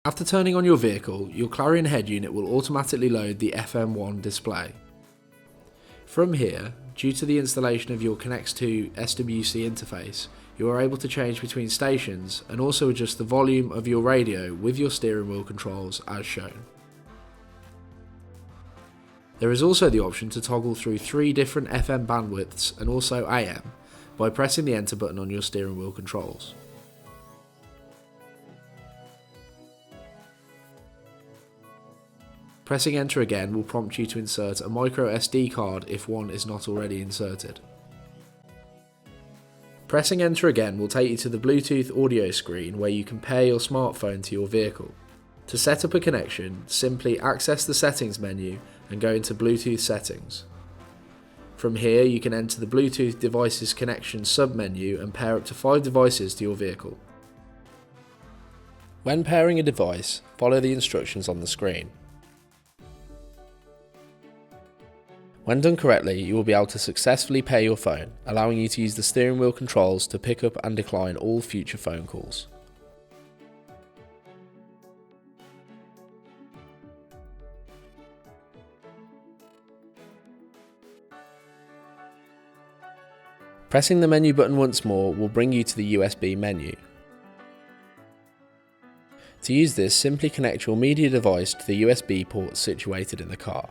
After turning on your vehicle, your Clarion head unit will automatically load the FM1 display. From here, due to the installation of your Connect2 SWC interface, you are able to change between stations and also adjust the volume of your radio with your steering wheel controls as shown. There is also the option to toggle through 3 different FM bandwidths and also AM by pressing the enter button on your steering wheel controls. Pressing enter again will prompt you to insert a micro SD card if one is not already inserted. Pressing enter again will take you to the Bluetooth audio screen where you can pair your smartphone to your vehicle. To set up a connection, simply access the settings menu and go into Bluetooth settings. From here you can enter the Bluetooth devices connection submenu and pair up to 5 devices to your vehicle. When pairing a device, follow the instructions on the screen. When done correctly, you will be able to successfully pair your phone, allowing you to use the steering wheel controls to pick up and decline all future phone calls. Pressing the menu button once more will bring you to the USB menu. To use this, simply connect your media device to the USB port situated in the car.